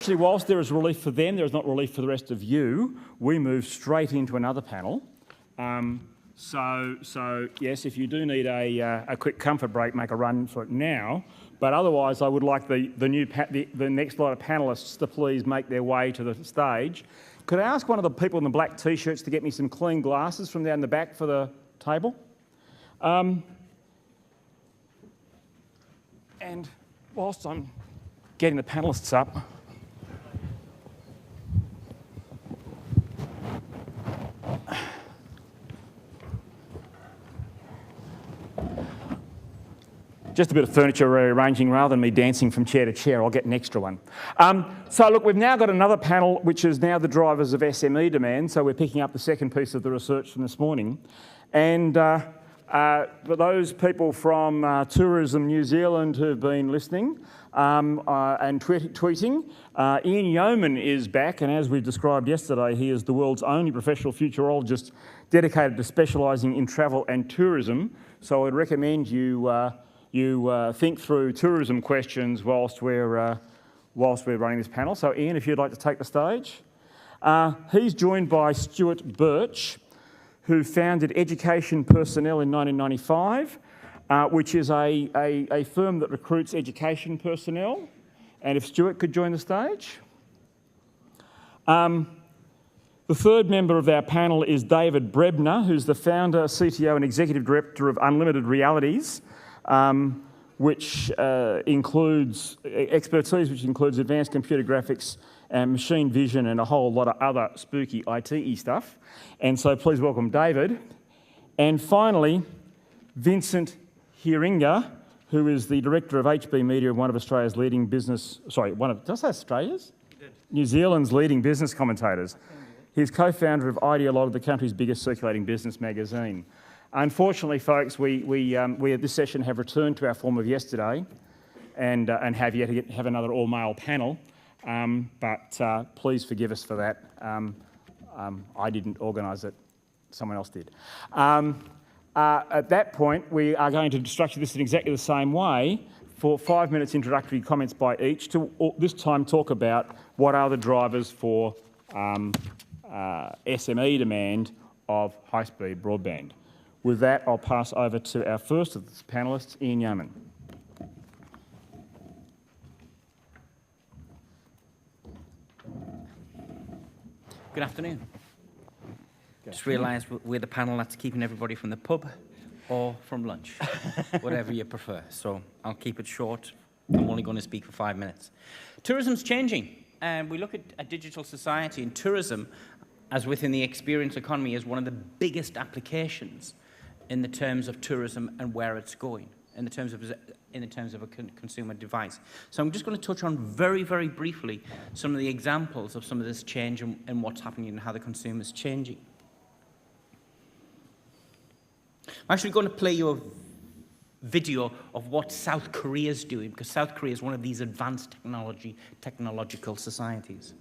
Actually, whilst there is relief for them, there is not relief for the rest of you. We move straight into another panel. So yes, if you do need a quick comfort break, make a run for it now. But otherwise, I would like the next lot of panellists to please make their way to the stage. Could I ask one of the people in the black t-shirts to get me some clean glasses from down the back for the table? And whilst I'm getting the panellists up, just a bit of furniture rearranging rather than me dancing from chair to chair. I'll get an extra one. So look, we've now got another panel which is now the drivers of SME demand. So we're picking up the second piece of the research from this morning. And for those people from Tourism New Zealand who've been listening and tweeting, Ian Yeoman is back, and as we described yesterday, he is the world's only professional futurologist dedicated to specialising in travel and tourism. So I'd recommend you think through tourism questions whilst we're running this panel. So Ian, if you'd like to take the stage. He's joined by Stuart Birch, who founded Education Personnel in 1995, which is a firm that recruits education personnel. And if Stuart could join the stage. The third member of our panel is David Brebner, who's the founder, CTO and Executive Director of Unlimited Realities, which includes expertise, which includes advanced computer graphics and machine vision and a whole lot of other spooky IT-y stuff. And so please welcome David. And finally, Vincent Hiringa, who is the Director of HB Media, one of Australia's leading business, did I say Australia's? New Zealand's leading business commentators. He's co-founder of Ideologue, the country's biggest circulating business magazine. Unfortunately, folks, we at this session have returned to our form of yesterday and have yet to have another all-male panel, but please forgive us for that. I didn't organise it, someone else did. At that point, we are going to structure this in exactly the same way for 5 minutes introductory comments by each to this time talk about what are the drivers for SME demand of high-speed broadband. With that, I'll pass over to our first of the panellists, Ian Yeoman. Good afternoon. Just realised we're the panel that's keeping everybody from the pub or from lunch, whatever you prefer. So I'll keep it short. I'm only going to speak for 5 minutes. Tourism's changing. And we look at a digital society, and tourism, as within the experience economy, is one of the biggest applications in the terms of tourism and where it's going, in the terms of a consumer device. So I'm just going to touch on very, very briefly some of the examples of some of this change and what's happening and how the consumer is changing. I'm actually going to play you a video of what South Korea is doing, because South Korea is one of these advanced technological societies.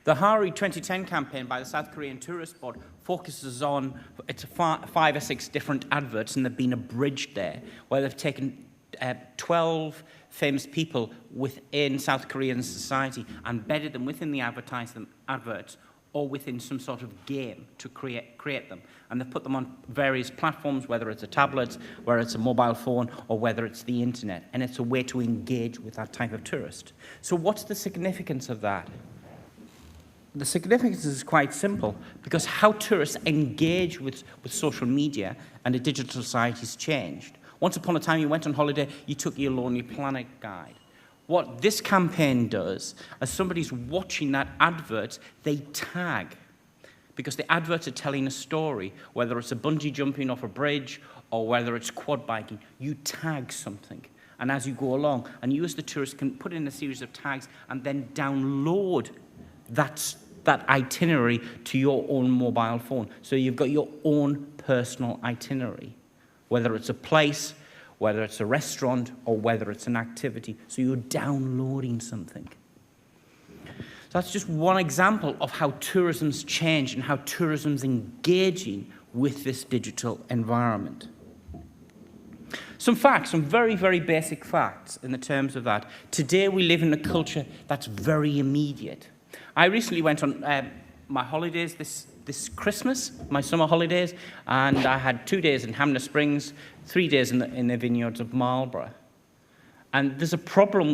The Hari 2010 campaign by the South Korean Tourist Board focuses on, it's 5 or 6 different adverts, and they've been abridged there, where they've taken 12 famous people within South Korean society and embedded them within the adverts or within some sort of game to create them. And they've put them on various platforms, whether it's a tablet, whether it's a mobile phone, or whether it's the internet. And it's a way to engage with that type of tourist. So what's the significance of that? The significance is quite simple, because how tourists engage with social media and a digital society has changed. Once upon a time, you went on holiday, you took your Lonely Planet guide. What this campaign does, as somebody's watching that advert, they tag. Because the adverts are telling a story, whether it's a bungee jumping off a bridge or whether it's quad biking, you tag something. And as you go along, and you as the tourist can put in a series of tags and then download that itinerary to your own mobile phone. So you've got your own personal itinerary, whether it's a place, whether it's a restaurant, or whether it's an activity. So you're downloading something. So that's just one example of how tourism's changed and how tourism's engaging with this digital environment. Some facts, some very, very basic facts in the terms of that. Today we live in a culture that's very immediate. I recently went on my holidays this Christmas, my summer holidays, and I had 2 days in Hamner Springs, 3 days in the vineyards of Marlborough. And there's a problem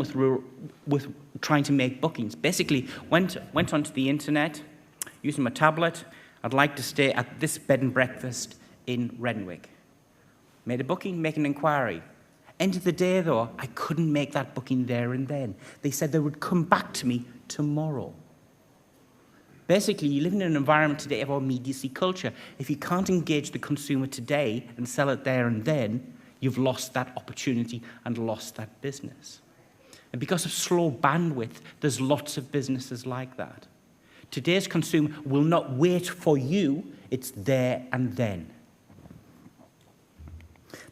with trying to make bookings. Basically, went onto the internet, using my tablet. I'd like to stay at this bed and breakfast in Renwick. Made a booking, make an inquiry. End of the day, though, I couldn't make that booking there and then. They said they would come back to me tomorrow. Basically, you live in an environment today of our immediacy culture. If you can't engage the consumer today and sell it there and then, you've lost that opportunity and lost that business. And because of slow bandwidth, there's lots of businesses like that. Today's consumer will not wait for you, it's there and then.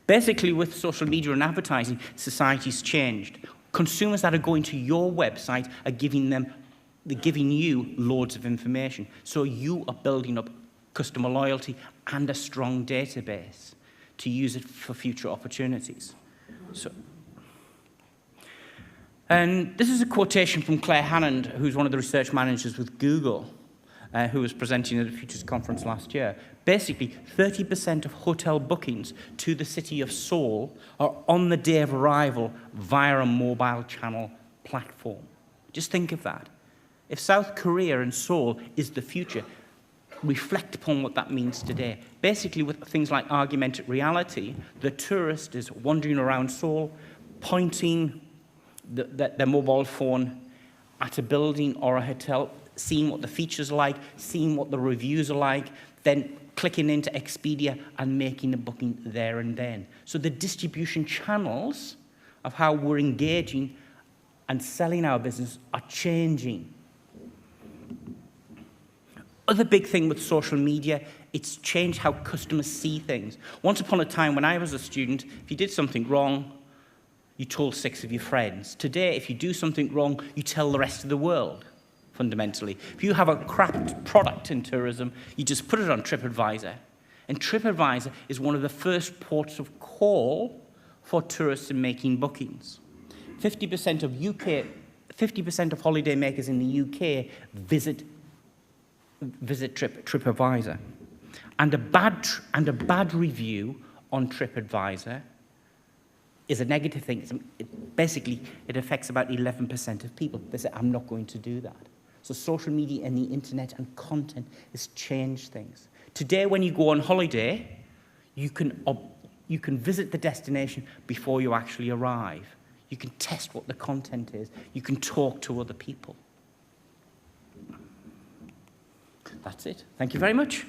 Basically, with social media and advertising, society's changed. Consumers that are going to your website are they're giving you loads of information. So you are building up customer loyalty and a strong database to use it for future opportunities. And this is a quotation from Claire Hannand, who's one of the research managers with Google, who was presenting at the Futures Conference last year. Basically, 30% of hotel bookings to the city of Seoul are on the day of arrival via a mobile channel platform. Just think of that. If South Korea and Seoul is the future, reflect upon what that means today. Basically, with things like augmented reality, the tourist is wandering around Seoul, pointing their mobile phone at a building or a hotel, seeing what the features are like, seeing what the reviews are like, then clicking into Expedia and making a booking there and then. So the distribution channels of how we're engaging and selling our business are changing. Other big thing with social media, it's changed how customers see things. Once upon a time, when I was a student, if you did something wrong, you told 6 of your friends. Today, if you do something wrong, you tell the rest of the world, fundamentally. If you have a crap product in tourism, you just put it on TripAdvisor. And TripAdvisor is one of the first ports of call for tourists in making bookings. 50% of holiday makers in the UK visit TripAdvisor. And a bad review on TripAdvisor is a negative thing. Basically, it affects about 11% of people. They say, I'm not going to do that. So social media and the internet and content has changed things. Today, when you go on holiday, you can visit the destination before you actually arrive. You can test what the content is. You can talk to other people. That's it. Thank you very much.